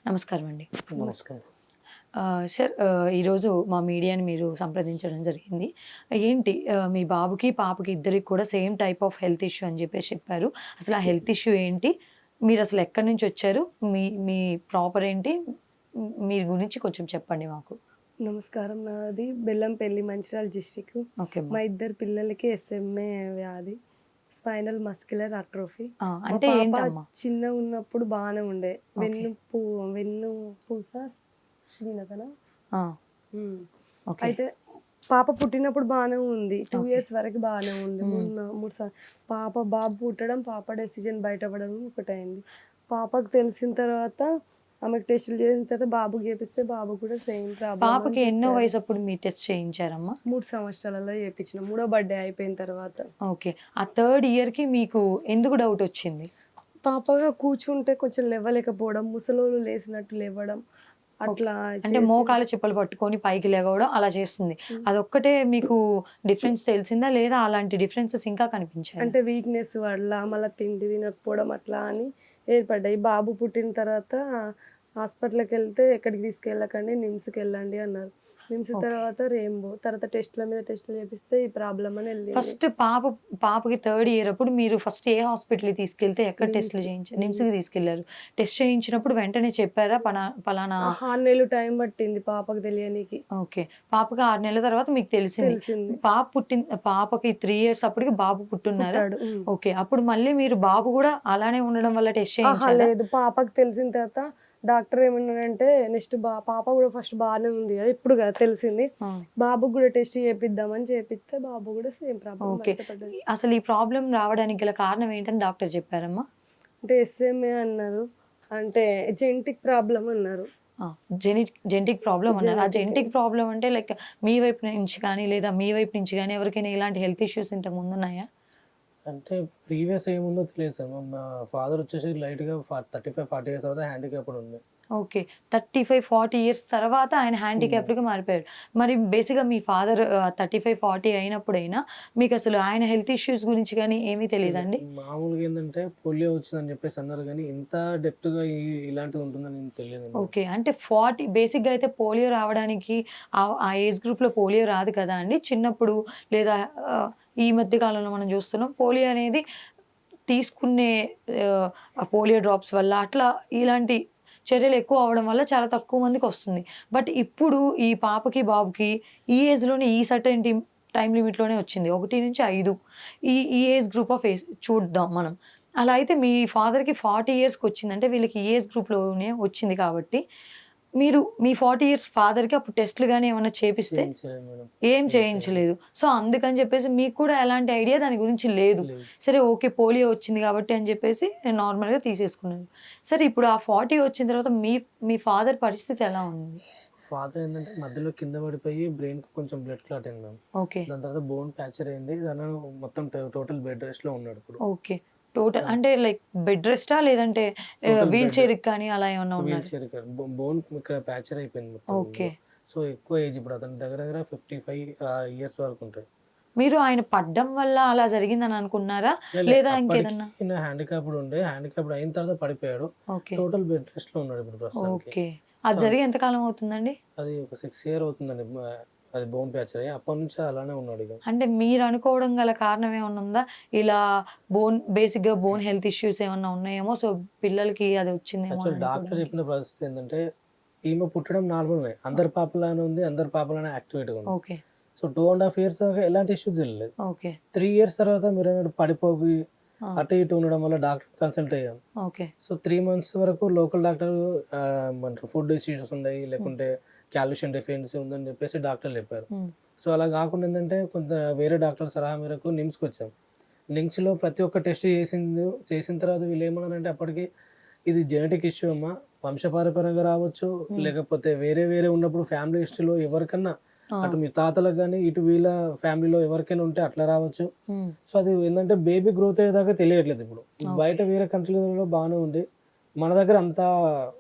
నమస్కారం అండి. నమస్కారం. సార్, ఈరోజు మా మీడియాని మీరు సంప్రదించడం జరిగింది. ఏంటి, మీ బాబుకి, పాపకి ఇద్దరికి కూడా same type of health issue అని చెప్పారు. అసలు ఆ హెల్త్ ఇష్యూ ఏంటి? మీరసలు ఎక్కడి నుంచొచ్చారు? మీ మీ ప్రాపర్ ఏంటి? మీ గురించి కొంచెం చెప్పండి మాకు. నమస్కారం. నాది బెల్లంపల్లి, మంచిర్యాల డిస్ట్రిక్ట్. ఓకే అమ్మా. మా ఇద్దరు పిల్లలకి ఎస్ఎంఏ వ్యాధి, స్పైనల్ మస్క్యులర్ అట్రోఫీ. మా అంటే పాప ఏంటమ్మా? చిన్నగా ఉన్నప్పుడు బాగానే ఉండే. ఓకే. వెన్నుపూస క్షీణతనా? ఆ! ఉమ్. ఓకే. అయితే పాప పుట్టినప్పుడు బాగానే ఉంది. 2 ఓకే. ఇయర్స్ వరకు బాగానే ఉంది. హ్మ్. మూడు బాబు పుట్టడం, పాప డెసిజన్ బయటపడడం ఒకటైంది. పాపకు తెలిసిన తర్వాత ఆమెకు టెస్టులు చేసిన తర్వాత బాబుకి చేపిస్తే బాబు కూడా సేమ్ ప్రాబ్లమ్ అని పాపకి ఎన్నో చెప్పారు. వయసు అప్పుడు మీ టెస్ట్ చేయించారమ్మా? 3 సంవత్సరాలలో చేపించిన. మూడో బర్త్‌డే అయిపోయిన తర్వాత. ఓకే. ఆ థర్డ్ ఇయర్‌కి మీకు ఎందుకు డౌట్ వచ్చింది? పాపగా కూర్చుంటే కొంచెం లేవలేకపోవడం, ముసలోళ్ళు లేసినట్టు లేవడం ఓకే. అట్లా అంటే చేసి. మోకాళ్ళ చిప్పలు పట్టుకొని పైకి లెగవడం అలా చేస్తుంది. హ్మ్. అదొక్కటే మీకు డిఫరెన్స్ తెలిసిందా? లేదా అలాంటి డిఫరెన్సెస్ ఇంకా కనిపించాయా? అంటే వీక్‌నెస్ వల్ల మళ్ళా తిండి తినకపోవడం అట్లా అని ఏర్పడ్డాయి. బాబు పుట్టిన తర్వాత హాస్పిటల్‌కెళ్తే ఎక్కడికి తీసుకెళ్ళకండి, నిమ్స్‌కెళ్ళండి అన్నారు. నిమ్స్ ఓకే. తర్వాత రెయిన్బో. తర్వాత టెస్ట్‌ల మీద టెస్ట్‌లు చేపిస్తే ఈ ప్రాబ్లమ్ అని ఎళ్ళింది. ఫస్ట్ పాపకి థర్డ్ ఇయర్ అప్పుడు మీరు ఫస్ట్ ఏ హాస్పిటల్‌కి తీసుకెళ్తే ఎక్కడ నిమ్స్. టెస్ట్‌లు చేయించారు? నిమ్స్‌కి నిమ్స్. తీసుకెళ్లారు. టెస్ట్ చేయించినప్పుడు వెంటనే చెప్పారా? పలానా 6 నెలలు టైం పట్టింది పాపకు తెలియనీకి. ఓకే. పాపకి 6 నెలల తర్వాత మీకు తెలిసింది. తెలిసింది. పాపకి 3 ఇయర్స్ అప్పటికి బాబు పుట్టున్నారా? పుట్టాడు. హ్మ్. ఓకే. అప్పుడు మళ్ళీ మీరు బాబు గూడా అలానే ఉండడం వల్ల టెస్ట్ అహా! చేయించారా? లేదు. పాపకి తెలిసిన తర్వాత డాక్టర్ ఏమన్నాడంటే నెక్స్ట్ పాప గూడా ఫస్ట్ బానే ఉంది గదా! ఇప్పుడు గదా తెలిసింది. ఆ! బాబుకి గూడా టెస్ట్ చేపిద్దామని చేపిస్తే బాబు గూడా సేమ్ ప్రాబ్లమ్ ఓకే. బయటపడ్డది. అసలు ఈ ప్రాబ్లమ్ రావడానికి గల కారణం ఏంటని డాక్టర్ చెప్పారమ్మా? అంటే ఎస్ఎంఏ అన్నారు. అంటే జెనెటిక్ ప్రాబ్లమ్ అన్నారు. ఆ! జెనెటిక్ ప్రాబ్లమ్ అన్నారు. ఆ జెనెటిక్. జెనెటిక్ ప్రాబ్లమ్ అంటే లైక్ మీ వైపు నుంచి కానీ, లేదా మీ వైపు నుంచి గాని ఎవరికైనా ఇలాంటి హెల్త్ ఇష్యూస్ ఇంతకు ముందున్నాయా? అంటే ప్రీవియస్ ఏముందో తెలియదు సార్. మా ఫాదర్ వచ్చేసి లైట్‌గా 35, 40 ఇయర్స్ తర్వాత హ్యాండిక్యాప్డ్ ఉంది. ఓకే. 35, 40 ఇయర్స్ తర్వాత ఆయన హ్మ్. హ్యాండిక్యాప్డ్‌గా మారిపోయారు. మరి బేసిక్‌గా మీ ఫాదర్ 35, 40 అయినప్పుడైనా మీకసలు ఆయన హెల్త్ ఇష్యూస్ గురించి గాని ఏమీ తెలీదండి? మామూలుగా ఏందంటే పోలియో వచ్చిందని చెప్పేసి అన్నారు గానీ, ఇంత డెప్త్‌గా ఇలాంటిది ఉంటుందని తెలియదండి నాకు. ఓకే. అంటే 40 బేసిక్‌గా అయితే పోలియో రావడానికి ఆ ఏజ్ గ్రూప్‌లో పోలియో రాదు కదా అండి. చిన్నప్పుడు లేదా ఆహ్, ఈ మధ్య కాలంలో మనం చూస్తున్నాం పోలియో అనేది తీసుకునే ఆ పోలియో డ్రాప్స్ వల్ల అట్లా ఇలాంటి చర్యలు ఎక్కువ అవ్వడం వల్ల చాలా తక్కువ మందికొస్తుంది. బట్ ఇప్పుడు ఈ పాపకి, బాబుకి ఈ ఏజ్‌లోనే ఈ సర్టెన్ టైమ్ లిమిట్‌లోనే వచ్చింది. 1-5 ఈ ఏజ్ గ్రూప్ ఆఫ్ చూద్దాం మనం. అలా అయితే మీ ఫాదర్‌కి 40 ఇయర్స్‌కొచ్చింది. అంటే వీళ్ళకి ఈ ఏజ్ గ్రూప్‌లోనే వచ్చింది కాబట్టి, మీరు మీ 40 ఇయర్స్ ఫాదర్‌కి అప్పుడు టెస్ట్‌లు గాని ఏమన్నా చేపిస్తే ఏం చేయలేదు మేడం. ఏం ఏం చేయలేదు. చేయించలేదు. సో, అందుకని చెప్పేసి మీకు కూడా ఎలాంటి ఐడియా దాని గురించి లేదు. లేదు. సరే ఓకే. పోలియో వచ్చింది కాబట్టి అని చెప్పేసి నార్మల్‌గా తీసేసుకున్నారు. సరే ఇప్పుడు ఆ 40 వచ్చిన తర్వాత మీ మీ ఫాదర్ పరిస్థితి ఎలా ఉంది? ఫాదర్ ఏందంటే మధ్యలో కింద పడిపోయి బ్రెయిన్‌కి కొంచెం బ్లడ్ క్లాట్ అయింది మ్యామ్. ఓకే. దాని తర్వాత బోన్ ఫ్రాక్చర్ అయింది. మొత్తం టోటల్ బెడ్ రెస్ట్‌లో ఉన్నాడు ఇప్పుడు. ఓకే. టోటల్ ఆ! అంటే లైక్ బెడ్ రెస్టా? లేదంటే టోటల్ వీల్ బెడ్. చైర్‌కి కానీ అలా ఏమన్నా వీల్ ఉన్నారా? చైర్‌కి బోన్ ఇక్కడ ఫ్రాక్చర్ అయిపోయింది మొత్తం ఓకే. ఇందులో. సో, ఎక్కువ ఏజ్ ఇప్పుడు అతని దగ్గర దగ్గర 55 ఇయర్స్ వరకు ఉంటాయి. మీరు ఆయన పడ్డం వల్ల అలా జరిగిందని అనుకున్నారా? లే లేదా అప్పటికి ఇంకేదన్నా? ఈయన హ్యాండిక్యాప్డ్ ఉండే. హ్యాండిక్యాప్డ్ అయిన తర్వాత పడిపోయాడు. ఓకే. టోటల్ బెడ్ రెస్ట్‌లో ఉన్నాడు ఇప్పుడు ప్రస్తుతానికి. ఓకే. అది సో, జరిగి ఎంత కాలం అవుతుందండి? అది ఒక 6 ఇయర్ అవుతుందండి. అది బోన్ ఫ్రాక్చర్ అయ్యి అప్పటినుంచి అలానే ఉన్నాడు ఇక. అంటే మీరనుకోవడం గల కారణం ఏమన్నా ఉందా? ఇలా బేసిక్‌గా బోన్ హెల్త్ ఇష్యూస్ ఏమన్నా ఉన్నాయేమో, సో, పిల్లలకి అది వచ్చిందేమో అని యాక్చువల్లీ డాక్టర్ అనుకోవడానికి. చెప్పిన పరిస్థితి ఏందంటే, ఈమె పుట్టడం నార్మలే. అందరి పాపలానే ఉంది. అందరి పాపలానే యాక్టివేట్‌గా ఉంది. ఓకే. సో, 2½ ఇయర్స్ దాకా ఎలాంటి ఇష్యూస్ తెలియలేదు. ఓకే. 3 ఇయర్స్ తర్వాత మీరన్నట్టు పడిపోయి ఆ! అటు ఇటు ఉండడం వల్ల డాక్టర్ కన్సల్ట్ అయ్యాం. ఓకే. సో, 3 మంత్స్ వరకు లోకల్ డాక్టర్ ఏమంటారు ఫుడ్ ఇష్యూస్ ఉన్నాయి. హ్మ్. లేకుంటే కాల్షియం డెఫిషియన్సీ ఉందని చెప్పేసి డాక్టర్లు చెప్పారు. హ్మ్. సో, అలా కాకుండా ఏందంటే కొంత వేరే డాక్టర్ సలహా మేరకు నిమ్స్‌కొచ్చాం. నిమ్స్‌లో ప్రతి ఒక్క టెస్ట్ చేసిన తర్వాత వీళ్ళేమన్నారంటే అప్పటికి ఇది జెనెటిక్ ఇష్యూ అమ్మా. వంశపారంపర్యంగా రావచ్చు. హ్మ్. లేకపోతే వేరే వేరే ఉన్నప్పుడు ఫ్యామిలీ హిస్టరీలో ఎవరికన్నా ఆ! అటు మీ తాతలకు గాని, ఇటు వీళ్ళ ఫ్యామిలీలో ఎవరికైనా ఉంటే అట్లా రావచ్చు. హ్మ్. సో, అది ఏందంటే బేబీ గ్రోత్ అయ్యేదాకా తెలియట్లేదు ఇప్పుడు. ఓకే. బయట వేరే కంట్రీలలో బానే ఉంది. మన దగ్గర అంత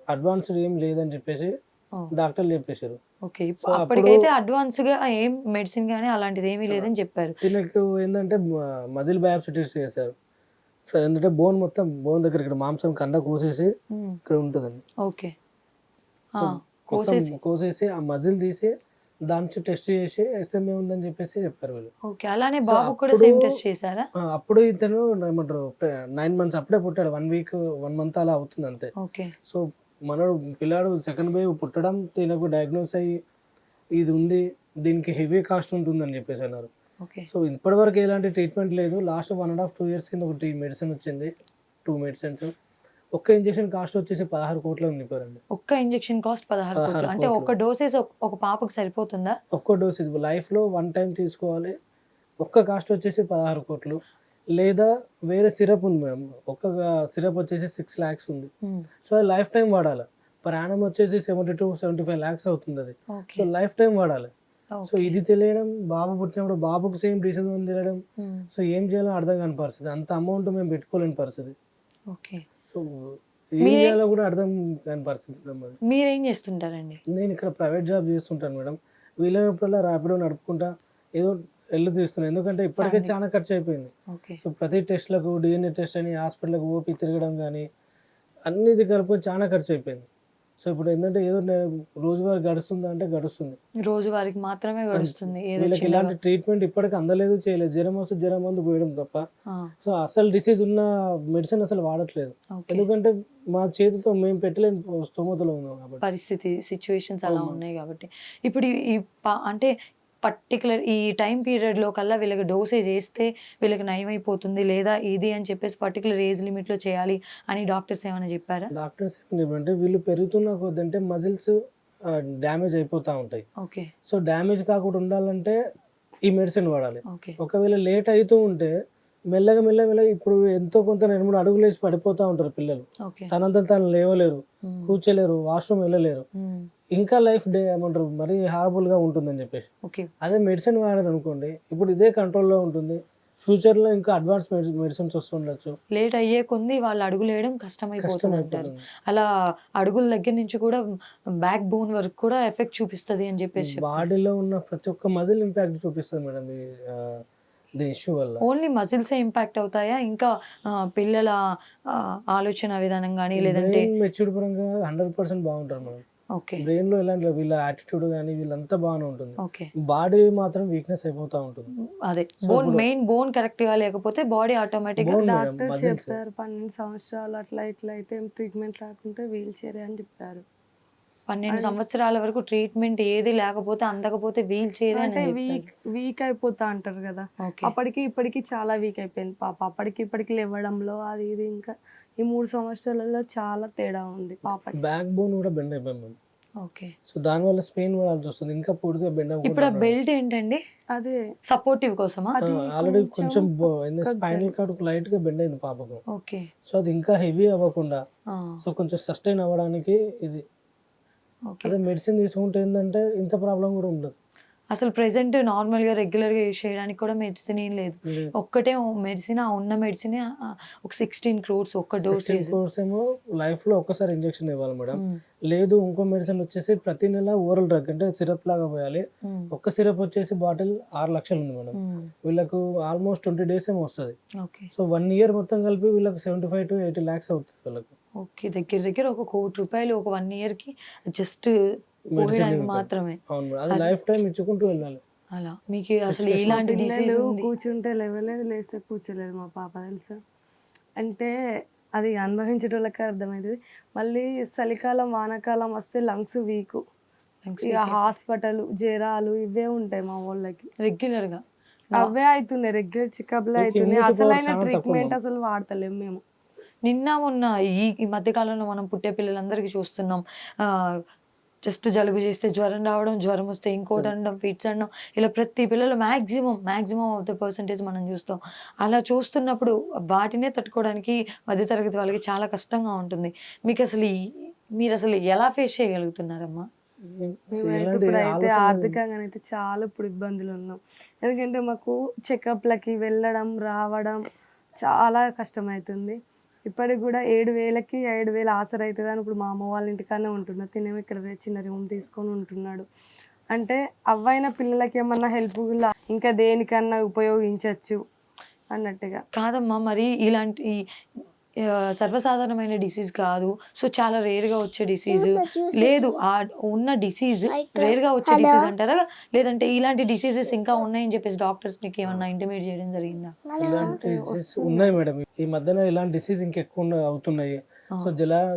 అడ్వాన్స్‌డ్ ఏం లేదని చెప్పేసి ఓహ్! డాక్టర్లు చెప్పేసారు. ఓకే. సో, అప్పుడు అప్పటికైతే అడ్వాన్స్‌గా ఏం మెడిసిన్ గాని అలాంటిదేమీ ఆహ్, లేదని చెప్పారు. తినకు ఏందంటే మజిల్ బయాప్సీ టెస్ట్ చేశారు. సో, ఏందంటే బోన్ మొత్తం దగ్గర ఇక్కడ మాంసం కండ కోసేసి హ్మ్. ఇక్కడ ఉంటదండి. ఓకే. ఆ, కోసేసి కోసేసి ఆ మజిల్ తీసి దాని నుంచి టెస్ట్ చేసి SMA ఉందని చెప్పేసి చెప్పారు వీళ్ళు. ఓకే. అలానే సో బాబుకి కూడా అప్పుడు సేమ్ టెస్ట్ చేశారా? అప్పుడు ఇతను ఏమంటారు 9 మంత్స్ అప్పుడే పుట్టాడు. 1 వీక్ 1 మంత్ అలా అవుతుంది అంతే. ఓకే. సో మనోడు పిల్లాడు సెకండ్ బేబీ పుట్టడం తినకు డయాగ్నోస్ అయ్యి ఇది ఉంది, దీనికి హెవీ కాస్ట్ ఉంటుందని చెప్పేసి అన్నారు. ఓకే. సో ఇప్పటివరకు ఎలాంటి ట్రీట్మెంట్ లేదు. లాస్ట్ 1.5 2 ఇయర్స్ కింద ఒకటి మెడిసిన్ వచ్చింది, 2 మెడిసిన్స్. ఒక్క ఇంజెక్షన్ కాస్ట్ వచ్చేసి 16 కోట్లు ఉండిపోయారండి. ఒక్క ఇంజెక్షన్ కాస్ట్ 16 కోట్లు. 16 అంటే కోట్లు. ఒక డోసేజ్ ఒక పాపకు సరిపోతుందా? ఒక్క డోసేజ్ లైఫ్లో 1 టైం తీసుకోవాలి. ఒక్క కాస్ట్ వచ్చేసి 16 కోట్లు. లేదా వేరే సిరప్ ఉంది మేడం, ఒక్క సిరప్ వచ్చేసి 6 lakhs ఉంది. సో అది లైఫ్ టైం వాడాలి. పర్ యానం వచ్చేసి 72-75 lakhs అవుతుంది అది. So okay. లైఫ్ టైం వాడాలి. So okay. ఇది తెలియడం, బాబు పుట్టినప్పుడు బాబుకు సేమ్ డిసీజ్ ఉంది తెలియడం, సో ఏం చేయాలో అర్థం కాని పరిస్థితి. అంత అమౌంట్ మేము పెట్టుకోలేని పరిస్థితి. ఓకే. సో ఏం చేయాలో కూడా అర్థం కాని పరిస్థితి మేడం అది. మీరేం చేస్తుంటారండి? నేను ఇక్కడ ప్రైవేట్ జాబ్ చేస్తుంటాను మేడం. వీలైనప్పుడల్లా ర్యాపిడో నడుపుకుంటా ఏదో వెళ్ళి తీస్తున్నాను. ఎందుకంటే ఇప్పటికే చాలా ఖర్చు అయిపోయింది. ఓకే. సో ప్రతి టెస్ట్లకు DNA టెస్ట్ అని హాస్పిటల్కి ఓపి తిరగడం కానీ అన్నిటి కలుపుకొని చాలా ఖర్చు అయిపోయింది. సో ఇప్పుడు ఏంటంటే ఏదో రోజువారీ గడుస్తుందా అంటే గడుస్తుంది. రోజువారికి మాత్రమే గడుస్తుంది. ఏదో వీళ్ళకి చిన్నగా. ఇలాంటి ట్రీట్మెంట్ ఇప్పటికి అందలేదు, చేయలేదు. జ్వరం వస్తే జ్వరం మందు పోయడం తప్ప ఆ, సో అసలు డిసీజ్ ఉన్న మెడిసిన్ అసలు వాడట్లేదు. ఓకే. ఎందుకంటే మా చేతితో మేము పెట్టలేని స్తోమతలో ఉన్నాం కాబట్టి. పరిస్థితి సిచ్యువేషన్స్ అలా అవును. ఉన్నాయి కాబట్టి ఇప్పుడు అంటే పర్టికులర్ ఈ టైం పీరియడ్లో కల్లా వీళ్ళకి డోసేజ్ వేస్తే వీళ్ళకి నయమైపోతుంది లేదా ఇది అని చెప్పేసి పర్టికులర్ ఏజ్ లిమిట్లో చేయాలి అని డాక్టర్స్ ఏమైనా చెప్పారా? డాక్టర్స్ ఏమంటే వీళ్ళు పెరుగుతున్న కొద్దంటే మజిల్స్ డ్యామేజ్ అయిపోతూ ఉంటాయి. ఓకే. సో డ్యామేజ్ కాకుండా ఉండాలంటే ఈ మెడిసిన్ వాడాలి. ఓకే. ఒకవేళ లేట్ అవుతూ ఉంటే మెల్లగా ఇప్పుడు ఎంతో కొంత 2-3 అడుగులు వేసి పడిపోతూ ఉంటారు పిల్లలు. ఓకే. తనంతట తాను లేవలేరు, కూర్చోలేరు, వాష్రూమ్ వెళ్ళలేరు. మ్మ్. ఇంకా లైఫ్ ఏమంటారు మరీ హారబుల్గా ఉంటుందని చెప్పేసి. ఓకే. అదే మెడిసిన్ వాడారు అనుకోండి, ఇప్పుడు ఇదే కంట్రోల్లో ఉంటుంది. ఫ్యూచర్లో ఇంకా అడ్వాన్స్ మెడిసిన్స్ వస్తుండొచ్చు. లేట్ అయ్యే కొంది వాళ్ళు అడుగులు వేయడం కష్టమైపోతుంది అంటారు. కష్టమైపోతుంది. అలా అడుగుల దగ్గర నుంచి కూడా బ్యాక్ బోన్ వరకు కూడా ఎఫెక్ట్ చూపిస్తుంది అని చెప్పేసి బాడీలో ఉన్న ప్రతి ఒక్క మజిల్ ఇంపాక్ట్ చూపిస్తుంది మేడం దీని ఇష్యూ వల్ల. ఓన్లీ మజిల్సే ఇంపాక్ట్ అవుతాయా ఇంకా పిల్లల ఆలోచన విధానం కానీ లేదంటే? మెచ్యూర్డ్ పరంగా 100% బాగుంటారు మేడం. ఓకే. బ్రెయిన్ లో ఎలాంటి వీళ్ళ యాటిట్యూడ్ కానీ వీళ్ళంతా బాగానే ఉంటుంది. ఓకే. బాడీ మాత్రం వీక్నెస్ అయిపోతా ఉంటుంది. అదే So బోన్ ఇప్పుడు- మెయిన్ బోన్ కరెక్ట్ గా లేకపోతే బాడీ ఆటోమేటిక్ గా Bone మేడం, డాక్టర్స్ muscles. చెప్పారు 12 సంవత్సరాలు అట్లా ఇట్లా అయితే ట్రీట్మెంట్ రాకుంటే వీల్ చైర్ అని చెప్పారు. 12 సంవత్సరాల వరకు ట్రీట్మెంట్ ఏది లేకపోతే అందకపోతే వీల్ చైర్ అని అంటే చెప్పారు. వీక్ అయిపోతా అంటారు కదా, ఓకే. అప్పటికి ఇప్పటికి చాలా వీక్ అయిపోయింది పాప. అప్పటికి ఇప్పటికి లేవడంలో అది ఇది ఇంకా ఈ 3 సంవత్సరాలలో చాలా తేడా ఉంది పాప. బ్యాక్ బోన్ కూడా బెండ్ అయిపోయింది మేడం. ఓకే. సో దానివల్ల స్పెయిన్ పడాల్సి వస్తుంది. ఇంకా పూర్తిగా బెండ్ ఇప్పుడు ఆ బెల్ట్ ఏంటండి? అదే సపోర్టివ్ కోసమా? అది ఆల్రెడీ కొంచెం కొంచెం స్పైనల్ కార్డ్ లైట్ గా బెండ్ అయింది పాపకు. ఓకే. సో అది ఇంకా హెవీ అవ్వకుండా ఆ, సో కొంచెం సస్టైన్ అవ్వడానికి ఇది. ఓకే. అదే మెడిసిన్ తీసుకుంటే ఏంటంటే ఇంత ప్రాబ్లం కూడా ఉండదు. అసలు ప్రెసెంట్ నార్మల్ గా రెగ్యులర్ గా యూజ్ చేయడానికి కూడా మెడిసిన్ ఏం లేదు. ఒక్కటే మెడిసిన్, ఆ ఉన్న మెడిసిన్ ఒక 16 crores ఒక్క డోసేజ్. కోర్స్ ఏమో లైఫ్ లో ఒక్కసారి ఇంజెక్షన్ ఇవ్వాలి మేడం. లేదు ఇంకో మెడిసిన్ వచ్చేసి ప్రతి నెల ఓరల్ డ్రగ్ అంటే సిరప్ లాగా పోయాలి. ఒక్క సిరప్ వచ్చేసి బాటిల్ 6 లక్షలు ఉంది మేడం. వీళ్ళకు ఆల్మోస్ట్ 20 days ఏమో వస్తుంది. ఓకే. సో 1 year మొత్తం కలిపి వీళ్ళకి 75 to 80 lakhs అవుతుంది వీళ్ళకి. ఓకే. దగ్గర దగ్గర ఒక 1 కోటి రూపాయలు ఒక 1 year కి జస్ట్ మెడిసిన్ పోయడానికి మాత్రమే. అవును మేడం, అది లైఫ్ టైం ఇచ్చుకుంటూ వెళ్ళాలి. అలా మీకు అసలు ఇలాంటి డిసీజ్ పిల్లలు ఉంది? కూర్చుంటే లేవలేదు, లేస్తే కూర్చోలేదు మా పాప తెలుసా. అంటే అది అనుభవించేటోళ్ళకి అర్థమవుతుంది. మళ్ళీ చలికాలం వానాకాలం వస్తే లంగ్స్ వీక్, ఇక హాస్పిటల్ జ్వరాలు ఇవే ఉంటాయి మా వాళ్ళకి. రెగ్యులర్ గా అవే అవుతున్నాయి, రెగ్యులర్ చెకప్లు మీకు అవుతున్నాయి. immunity power అసలైన చాలా తక్కువ ట్రీట్మెంట్ ఉంది. అసలు వాడతలేము మేము. నిన్న మొన్న ఈ మధ్య కాలంలో మనం పుట్టే పిల్లలందరికీ చూస్తున్నాం, జస్ట్ జలుబు చేస్తే జ్వరం రావడం, జ్వరం వస్తే ఇంకోటి అనడం, ఫిట్స్ అనడం, ఇలా ప్రతి పిల్లలు మ్యాక్సిమం ఆఫ్ ద పర్సంటేజ్ మనం చూస్తాం. అలా చూస్తున్నప్పుడు వాటినే తట్టుకోవడానికి మధ్యతరగతి వాళ్ళకి చాలా కష్టంగా ఉంటుంది. మీకు అసలు మీరు అసలు ఎలా ఫేస్ చేయగలుగుతున్నారమ్మా? ఎలాంటి ఇప్పుడు అయితే ఆలోచన ఆర్థికంగా అయితే చాలా ఇప్పుడు ఇబ్బందులు ఉన్నాం. ఎందుకంటే మాకు చెకప్లకి వెళ్ళడం రావడం చాలా కష్టమవుతుంది. ఇప్పటికి కూడా 7,000కి 5,000 ఆసర అవుతుంది అని ఇప్పుడు మా అమ్మ వాళ్ళ ఇంటికన్నా ఉంటున్నా. తినేమో ఇక్కడ చిన్న రూమ్ తీసుకొని ఉంటున్నాడు. అంటే అవ్వైన పిల్లలకి ఏమన్నా హెల్ప్ ఇంకా దేనికన్నా ఉపయోగించవచ్చు అన్నట్టుగా. కాదమ్మా, మరి ఇలాంటి సర్వసాధారణమైన డిసీజ్ కాదు. సో చాలా రేర్గా వచ్చే డిసీజ్ లేదు. ఆ ఉన్న డిసీజ్ రేర్గా వచ్చే డిసీజ్ అంటారా, లేదంటే ఇలాంటి డిసీజెస్ ఇంకా ఉన్నాయని చెప్పేసి డాక్టర్స్ మీకు ఏమన్నా ఇంటిమేట్ చేయడం జరిగిందా? ఇలాంటి డిసీజ్ ఉన్నాయి మేడం. ఈ మధ్యన ఇలాంటి డిసీజ్ ఇంకెక్కువ అవుతున్నాయి. సో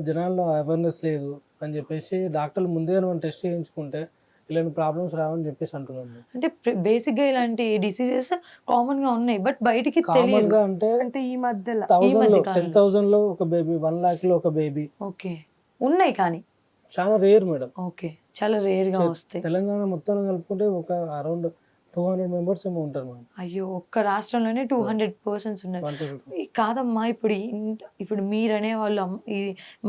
జనాల్లో అవేర్నెస్ లేదు అని చెప్పేసి డాక్టర్లు ముందుగానే మనం టెస్ట్ చేయించుకుంటే ఇలాంటి ప్రాబ్లమ్స్ రావని చెప్పేసి అంటున్నాను. అంటే బేసిక్ గా ఇలాంటి డిసీజెస్ కామన్ గా ఉన్నాయి, బట్ బయటికి కామన్ తెలియదు. గా అంటే అంటే ఈ మధ్యలో 1000 లో కాలంలో. 10,000 లో ఒక బేబీ, 1 lakh లో ఒక బేబీ. ఓకే, ఉన్నాయి కానీ చాలా రేర్ మేడం. ఓకే చాలా రేర్ గా వస్తాయి. తెలంగాణ మొత్తం కలుపుకుంటే ఒక అరౌండ్ 200 మెంబర్స్ ఏమో ఉంటారు మేడం. అయ్యో, ఒక్క రాష్ట్రంలోనే 200 పర్సన్స్ ఉన్నారు. 150. కాదమ్మా, ఇప్పుడు మీరనే వాళ్ళు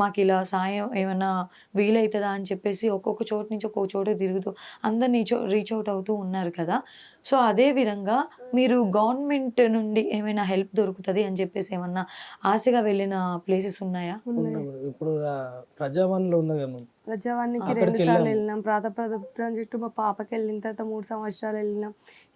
మాకు ఇలా సాయం ఏమన్నా వీలవుతుందా అని చెప్పేసి ఒక్కొక్క చోటు నుంచి ఒక్కొక్క చోట తిరుగుతూ అందరినీ రీచ్ అవుట్ అవుతూ ఉన్నారు కదా. సో అదే విధంగా మీరు గవర్నమెంట్ నుండి ఏమైనా హెల్ప్ దొరుకుతుంది అని చెప్పేసి ఏమన్నా ఆశగా వెళ్ళిన ప్లేసెస్ ఉన్నాయా? ఉన్నాయి మేడం. ఇప్పుడు ప్రజావాణిలో ఉన్నది కదా మేడం. ప్రజావానికి అక్కడికి 2 సార్లు వెళ్ళాము. వెళ్ళినాం. ప్రాజెక్టు మా పాపకి వెళ్ళిన తర్వాత 3 సంవత్సరాలు వెళ్ళినాం.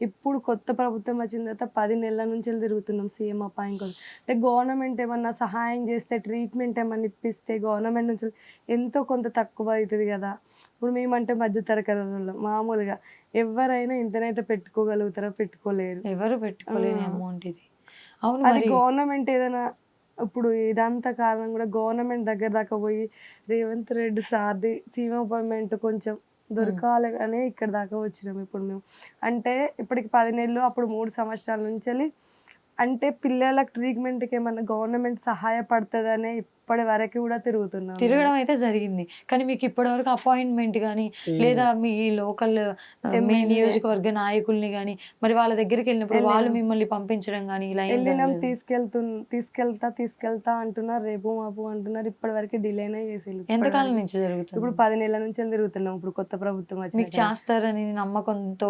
ఇప్పుడు కొత్త ప్రభుత్వం వచ్చిన తర్వాత 10 నెలల నుంచి తిరుగుతున్నాం సీఎం అపాయింట్ కోసం. అంటే గవర్నమెంట్ ఏమన్నా సహాయం చేస్తే, ట్రీట్మెంట్ ఏమన్నా ఇప్పిస్తే గవర్నమెంట్ నుంచి ఎంతో కొంత తక్కువ అవుతుంది కదా. ఇప్పుడు మేమంటే మధ్య తరగతి వాళ్ళం. మామూలుగా ఎవరైనా ఇంతనైతే పెట్టుకోగలుగుతారో పెట్టుకోలేరు. ఎవరు పెట్టుకోలేని అమౌంట్ ఇది. అవును, అది మరి గవర్నమెంట్ ఏదైనా ఇప్పుడు ఇదంతా కారణం కూడా గవర్నమెంట్ దగ్గర దాకా పోయి రేవంత్ రెడ్డి సార్ది సీఎం అపాయింట్మెంట్ కొంచెం దొరకాలి అని ఇక్కడ దాకా వచ్చినాం ఇప్పుడు మేము. అంటే ఇప్పటికి 10 నెలలు, అప్పుడు 3 సంవత్సరాల నుంచి అంటే పిల్లలకు ట్రీట్మెంట్కి ఏమన్నా గవర్నమెంట్ సహాయపడుతుందనే ఇప్పటి వరకు కూడా తిరుగుతున్నాం. తిరగడం అయితే జరిగింది, కానీ మీకు ఇప్పటివరకు అపాయింట్మెంట్ కానీ లేదా మీ లోకల్ మీ నియోజకవర్గ నాయకుల్ని కానీ మరి వాళ్ళ దగ్గరికి వెళ్ళినప్పుడు వాళ్ళు మిమ్మల్ని పంపించడం కానీ ఇలా ఏం వెళ్ళినాం, జరగలేదా? తీసుకెళ్తా అంటున్నారు, రేపు మాపు అంటున్నారు. ఇప్పటి వరకు డిలేనే చేసి ఎంతకాలం నుంచి జరుగుతుంది? ఇప్పుడు 10 నెలల నుంచి తిరుగుతున్నాం. ఇప్పుడు కొత్త ప్రభుత్వం మీకు వచ్చి చేస్తారని నమ్మకంతో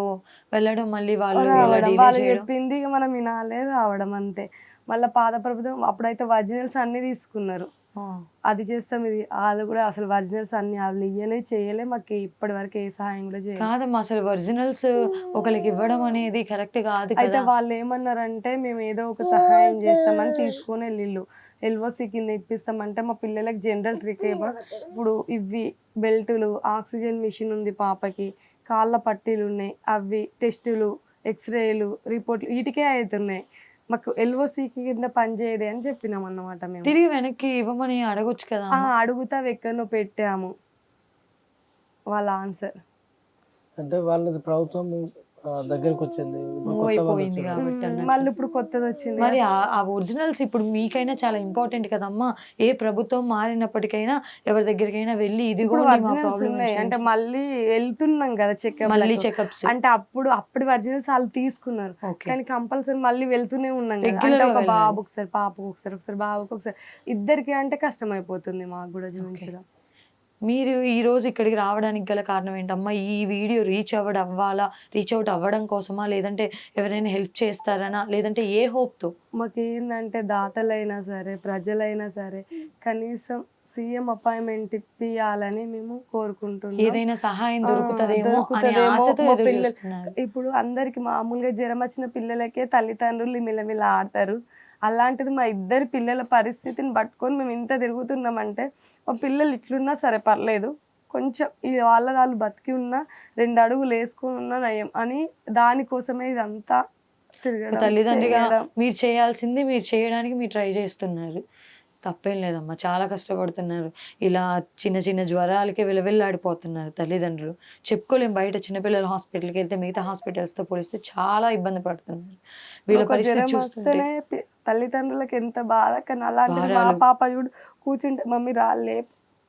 వెళ్ళడం, మళ్ళీ వాళ్ళు ఇలా రావడం, delay వాళ్ళు చేయడం. చెప్పింది ఇక మనం వినాలే, రావడం అంతే. మళ్ళీ పాత ప్రభుత్వం అప్పుడైతే ఒరిజినల్స్ అన్ని తీసుకున్నారు. ఆ, అది చేస్తాం, ఇది వాళ్ళు కూడా అసలు ఒరిజినల్స్ అన్ని వాళ్ళు ఇయ్యలే, చేయలే, మాకు ఇప్పటి వరకు ఏ సహాయం కూడా చేయలేదు. కాదమ్మా, అసలు ఒరిజినల్స్ ఒకరికి ఇవ్వడం అనేది కరెక్ట్ కాదు అయితే కదా. వాళ్ళు ఏమన్నారంటే మేము ఏదో ఒక సహాయం చేస్తామని తీసుకొని వెళ్ళిళ్ళు. ఎల్ఓసి కింద ఇప్పిస్తామంటే మా పిల్లలకి జనరల్ ట్రీట్మెంట్, ఇప్పుడు ఇవి బెల్టులు, ఆక్సిజన్ మిషన్ ఉంది పాపకి, కాళ్ళ పట్టీలు ఉన్నాయి, అవి టెస్టులు, ఎక్స్రేలు, రిపోర్ట్లు వీటికే అవుతున్నాయి. మాకు ఎల్ఓసి కింద పనిచేయదు అని చెప్పినాం అన్నమాట మేము. తిరిగి వెనక్కి ఇవ్వమని అడగొచ్చు కదా. అడుగుతా ఎక్కడో పెట్టాము వాళ్ళ ఆన్సర్. అంటే వాళ్ళది ప్రభుత్వం దగ్గరికి వచ్చింది. ఇప్పుడు మూవ్ కొత్త వాళ్ళు అయిపోయింది వచ్చారు. కాబట్టి అన్నట్టు. మళ్ళీ ఇప్పుడు కొత్తది వచ్చింది. మరి ఆ ఒరిజినల్స్ ఇప్పుడు మీకైనా చాలా ఇంపార్టెంట్ కదమ్మా. ఏ ప్రభుత్వం మారినప్పటికైనా ఎవరి దగ్గరికైనా వెళ్ళి ఇదిగో ఇప్పుడు మా ఒరిజినల్స్ ప్రాబ్లం ఉన్నాయి అంటే మళ్ళీ వెళ్తున్నాం కదా చెకప్, మళ్ళీ చెకప్స్. అంటే అప్పటి ఒరిజినల్స్ వాళ్ళు తీసుకున్నారు, ఓకే, కానీ కంపల్సరీ మళ్ళీ వెళ్తూనే ఉన్నాం కదా. Regular అంటే గా ఒక వెళ్ళాలి. బాబుకి ఒకసారి, పాపకు ఒకసారి, ఒకసారి బాబుకి ఒకసారి, ఇద్దరికి అంటే కష్టం అయిపోతుంది మాకు కూడా చూపించడం. మీరు ఈ రోజు ఇక్కడికి రావడానికి గల కారణం ఏంటమ్మా? ఈ వీడియో రీచ్ అవుట్ అవ్వడం కోసమా, లేదంటే ఎవరైనా హెల్ప్ చేస్తారనా, లేదంటే ఏ hope తో? మాకు ఏంటంటే దాతలైనా సరే, ప్రజలైనా సరే కనీసం సీఎం అపాయింట్మెంట్ ఇప్పియాలని మేము కోరుకుంటున్నాం. ఏదైనా సహాయం దొరుకుతదేమో అనే దొరుకుతదేమో ఆశతో మా ఎదురు పిల్లలు. చూస్తున్నారు. ఇప్పుడు అందరికి మామూలుగా జ్వరం వచ్చిన పిల్లలకే తల్లిదండ్రులు మిలమిల ఆడతారు. అలాంటిది మా ఇద్దరు పిల్లల పరిస్థితిని పట్టుకొని మేము ఇంత తిరుగుతున్నామంటే, మా పిల్లలు ఇట్లున్నా సరే పర్లేదు, కొంచెం ఈ వాళ్ళు బతికి ఉన్నా 2 అడుగులు వేసుకొని ఉన్నా నయం అని దానికోసమే ఇదంతా తిరగడం, తల్లిదండ్రిగా చేయడం. మీరు చేయాల్సింది మీరు చేయడానికి మీరు ట్రై చేస్తున్నారు. తప్పేం లేదమ్మా, చాలా కష్టపడుతున్నారు. ఇలా చిన్న చిన్న జ్వరాలకే విలవిల్లాడిపోతున్నారు తల్లిదండ్రులు. చెప్పుకోలేం, బయట చిన్నపిల్లల హాస్పిటల్కి వెళ్తే మిగతా హాస్పిటల్స్తో పోలిస్తే చాలా ఇబ్బంది పడుతున్నారు. వీళ్ళ ఒక పరిస్థితి జ్వరం చూస్తుంటే వస్తేనే తల్లిదండ్రులకు ఎంత బాధ. కానీ అలాంటిది మా భారాలు. పాప చూడు కూర్చుంటే మమ్మీ రాలే,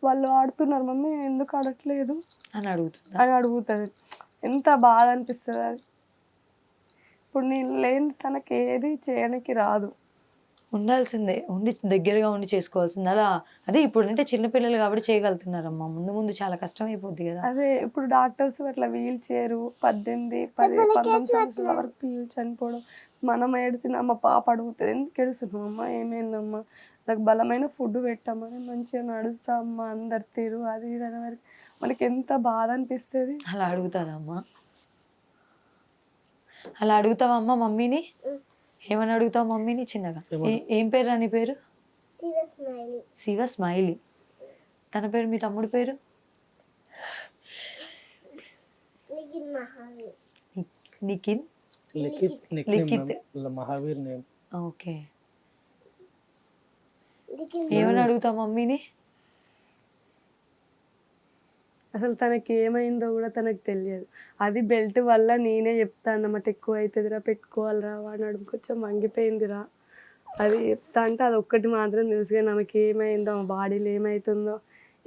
వాళ్ళు ఆడుతున్నారు మమ్మీ ఎందుకు ఆడట్లేదు అని అడుగుతుందా? అని అడుగుతుంది. ఎంత బాధ అనిపిస్తుంది అది. ఇప్పుడు నేను లేని తనకి ఏది చేయడానికి రాదు. ఉండాల్సిందే, దగ్గరగా ఉండి చేసుకోవాల్సిందే. అదే ఇప్పుడు అంటే చిన్నపిల్లలు కాబట్టి చేయగలుగుతున్నారమ్మా. ముందు ముందు చాలా కష్టం అయిపోద్ది కదా. అదే ఇప్పుడు డాక్టర్స్ అట్లా వీల్ చైర్ 18, 10, 19 సంవత్సరాల వరకు పిల్లలు చనిపోవడం. మనం ఏడ్చిన మా పాప అడుగుతుంది ఎందుకు ఏడుస్తున్నావు అమ్మా, ఏమైందమ్మా, నాకు బలమైన ఫుడ్ పెట్టమ్మని, మంచిగా నడుస్తా అమ్మా, అందరు తీరు అది ఇది అనే వరకు మనకి ఎంత బాధ అనిపిస్తుంది. అలా అడుగుతాదమ్మా? అలా అడుగుతావమ్మా మమ్మీని? ఏమని అడుగుతావు మమ్మీని చిన్నగా? ఏం పేరు నీ పేరు? శివ స్మైలీ. తన పేరు, మీ తమ్ముడి పేరు? నిఖిన్. లిఖిత్ మహావీర్ నేమ్. ఓకే. ఏమని అడుగుతావు మమ్మీని? అసలు తనకి ఏమైందో కూడా తనకు తెలియదు. అది బెల్ట్ వల్ల నేనే చెప్తాను అన్నమాట, ఎక్కువ అవుతుందిరా పెట్టుకోవాలిరా, వాడు నడుము కొంచెం వంగిపోయిందిరా అది చెప్తా అంటే అది ఒక్కటి మాత్రం తెలుసు. కానీ ఆమెకి ఏమైందో, మా బాడీలో ఏమవుతుందో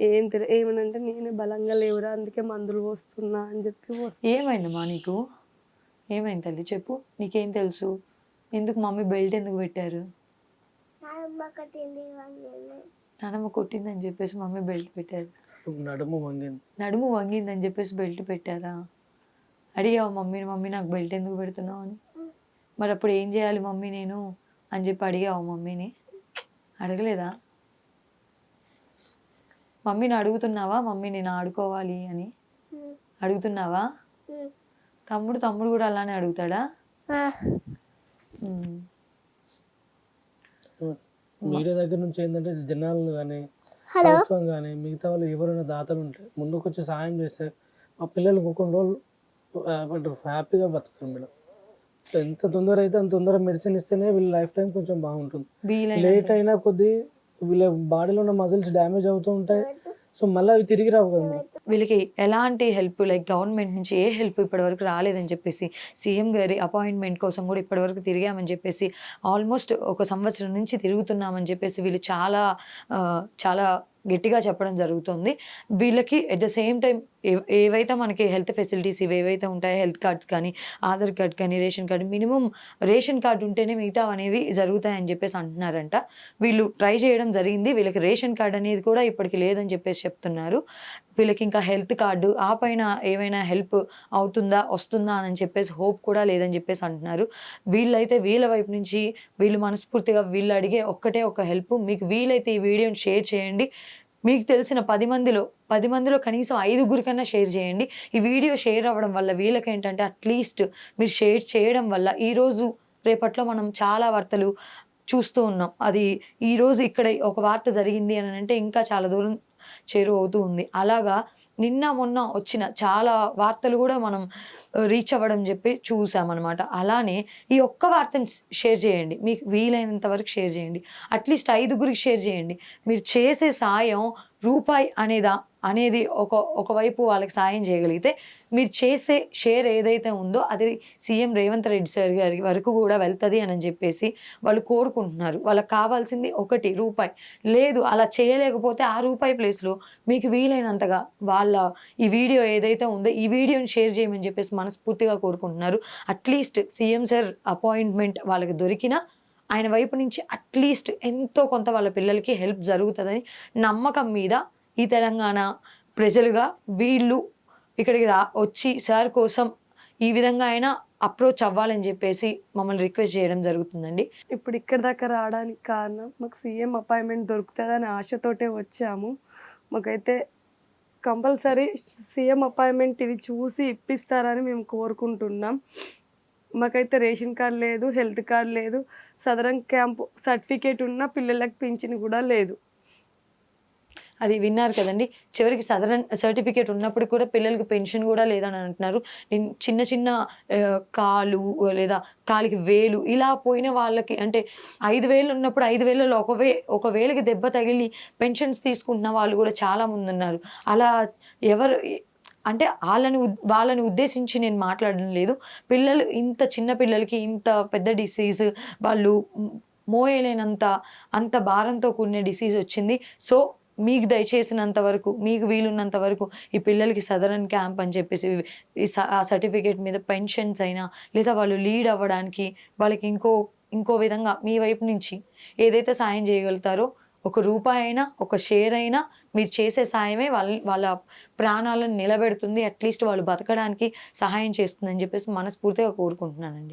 ఏం తెలియదు. ఏమనంటే నేనే బలంగా లేవురా అందుకే మందులు పోస్తున్నా అని చెప్పి ఏమైందమ్మా నీకు? ఏమైంది తల్లి చెప్పు, నీకేం తెలుసు? ఎందుకు మమ్మీ బెల్ట్ ఎందుకు పెట్టారు? నానమ్మ కొట్టిందని చెప్పేసి మమ్మీ బెల్ట్ పెట్టారు. నడుము వంగిందని చెప్పేసి బెల్ట్ పెట్టారా? అడిగావు మమ్మీని, మమ్మీ నాకు బెల్ట్ ఎందుకు పెడుతున్నావు అని? మరి అప్పుడు ఏం చేయాలి మమ్మీ నేను అని చెప్పి అడిగావు మమ్మీని? అడగలేదా? మమ్మీని అడుగుతున్నావా? మమ్మీ నేను ఆడుకోవాలి అని అడుగుతున్నావా? తమ్ముడు కూడా అలానే అడుగుతాడా? మీడియా దగ్గర నుంచి ఏంటంటే జనాలు కానీ ప్రభుత్వం కానీ మిగతా వాళ్ళు ఎవరైనా దాతలు ఉంటే ముందుకు వచ్చి సాయం చేస్తే మా పిల్లలు కొన్ని రోజులు హ్యాపీగా బతుకుతారు మేడం. సో ఎంత తొందర అయితే అంత తొందర మెడిసిన్ ఇస్తేనే వీళ్ళ లైఫ్ టైం కొంచెం బాగుంటుంది. లేట్ అయినా కొద్దీ వీళ్ళ బాడీలో ఉన్న మజిల్స్ డ్యామేజ్ అవుతూ ఉంటాయి. సో మళ్ళీ అవి తిరిగి రావు కదా మేడం. వీళ్ళకి ఎలాంటి హెల్ప్, లైక్ గవర్నమెంట్ నుంచి ఏ హెల్ప్ ఇప్పటివరకు రాలేదని చెప్పేసి, సీఎం గారి అపాయింట్మెంట్ కోసం కూడా ఇప్పటివరకు తిరిగామని చెప్పేసి, ఆల్మోస్ట్ 1 సంవత్సరం నుంచి తిరుగుతున్నామని చెప్పేసి వీళ్ళు చాలా చాలా గట్టిగా చెప్పడం జరుగుతుంది. వీళ్ళకి ఎట్ ద సేమ్ టైం ఏవైతే మనకి హెల్త్ ఫెసిలిటీస్ ఏవైతే ఉంటాయో, హెల్త్ కార్డ్స్ కానీ, ఆధార్ కార్డ్ కానీ, ration card, minimum ration card ఉంటేనే మిగతా అనేవి జరుగుతాయని చెప్పేసి అంటున్నారంట. వీళ్ళు ట్రై చేయడం జరిగింది. వీళ్ళకి రేషన్ కార్డు అనేది కూడా ఇప్పటికి లేదని చెప్పేసి చెప్తున్నారు. వీళ్ళకి ఇంకా హెల్త్ కార్డు ఆ పైన ఏమైనా హెల్ప్ అవుతుందా, వస్తుందా అని చెప్పేసి హోప్ కూడా లేదని చెప్పేసి అంటున్నారు. వీళ్ళైతే వీళ్ళ వైపు నుంచి వీళ్ళు మనస్ఫూర్తిగా వీళ్ళు అడిగే ఒక్కటే ఒక హెల్ప్, మీకు వీలైతే ఈ వీడియోని షేర్ చేయండి. మీకు తెలిసిన 10 మందిలో కనీసం 5 కన్నా షేర్ చేయండి. ఈ వీడియో షేర్ అవ్వడం వల్ల వీళ్ళకి ఏంటంటే అట్లీస్ట్ మీరు షేర్ చేయడం వల్ల ఈరోజు రేపట్లో మనం చాలా వార్తలు చూస్తూ ఉన్నాం. అది ఈరోజు ఇక్కడ ఒక వార్త జరిగింది అని అంటే ఇంకా చాలా దూరం చేరువవుతూ ఉంది. అలాగా నిన్న మొన్న వచ్చిన చాలా వార్తలు కూడా మనం రీచ్ అవ్వడం చెప్పి చూసామన్నమాట. అలానే ఈ ఒక్క వార్తని షేర్ చేయండి, మీకు వీలైనంత వరకు షేర్ చేయండి. అట్లీస్ట్ 5 షేర్ చేయండి. మీరు చేసే సాయం రూపాయి అనేది ఒకవైపు వాళ్ళకి సాయం చేయగలిగితే, మీరు చేసే షేర్ ఏదైతే ఉందో అది సీఎం రేవంత్ రెడ్డి సార్ గారి వరకు కూడా వెళ్తుంది అని చెప్పేసి వాళ్ళు కోరుకుంటున్నారు. వాళ్ళకి కావాల్సింది 1 రూపాయి. లేదు అలా చేయలేకపోతే ఆ రూపాయి ప్లేస్లో మీకు వీలైనంతగా వాళ్ళ ఈ వీడియో ఏదైతే ఉందో ఈ వీడియోని షేర్ చేయమని చెప్పేసి మనస్ఫూర్తిగా కోరుకుంటున్నారు. అట్లీస్ట్ సీఎం సార్ అపాయింట్మెంట్ వాళ్ళకి దొరికినా ఆయన వైపు నుంచి అట్లీస్ట్ ఎంతో కొంత వాళ్ళ పిల్లలకి హెల్ప్ జరుగుతుందని నమ్మకం మీద ఈ తెలంగాణ ప్రజలుగా వీళ్ళు ఇక్కడికి వచ్చి సార్ కోసం ఈ విధంగా అయినా అప్రోచ్ అవ్వాలని చెప్పేసి మమ్మల్ని రిక్వెస్ట్ చేయడం జరుగుతుందండి. ఇప్పుడు ఇక్కడ దాకా రావడానికి కారణం మాకు సీఎం అపాయింట్మెంట్ దొరుకుతుందని ఆశతోటే వచ్చాము. మాకైతే కంపల్సరీ సీఎం అపాయింట్మెంట్ ఇది చూసి ఇప్పిస్తారని మేము కోరుకుంటున్నాం. మాకైతే రేషన్ కార్డు లేదు, హెల్త్ కార్డు లేదు, సదరన్ క్యాంప్ సర్టిఫికేట్ ఉన్న పిల్లలకు పింఛన్ కూడా లేదు. అది విన్నారు కదండి. చివరికి సదరన్ సర్టిఫికేట్ ఉన్నప్పుడు కూడా పిల్లలకి పెన్షన్ కూడా లేదని అంటున్నారు. చిన్న కాలు లేదా కాలికి వేలు ఇలా పోయిన వాళ్ళకి, అంటే 5,000 ఉన్నప్పుడు 5,000లో ఒక వేలకి దెబ్బ తగిలి పెన్షన్స్ తీసుకుంటున్న వాళ్ళు కూడా చాలా మంది ఉన్నారు. అలా ఎవరు అంటే వాళ్ళని ఉద్దేశించి నేను మాట్లాడడం లేదు. పిల్లలు ఇంత చిన్న పిల్లలకి ఇంత పెద్ద డిసీజ్, వాళ్ళు అంత భారంతో కూడిన డిసీజ్ వచ్చింది. సో మీకు దయచేసినంత వరకు, మీకు వీలున్నంత వరకు ఈ పిల్లలకి సదరన్ క్యాంప్ అని చెప్పేసి ఆ సర్టిఫికేట్ మీద పెన్షన్స్ అయినా, లేదా వాళ్ళు లీడ్ అవ్వడానికి వాళ్ళకి ఇంకో విధంగా మీ వైపు నుంచి ఏదైతే సాయం చేయగలుగుతారో, 1 రూపాయి అయినా, 1 షేర్ అయినా మీరు చేసే సాయమే వాళ్ళ ప్రాణాలను నిలబెడుతుంది. అట్లీస్ట్ వాళ్ళు బతకడానికి సహాయం చేస్తుందని చెప్పేసి మనస్ఫూర్తిగా కోరుకుంటున్నానండి.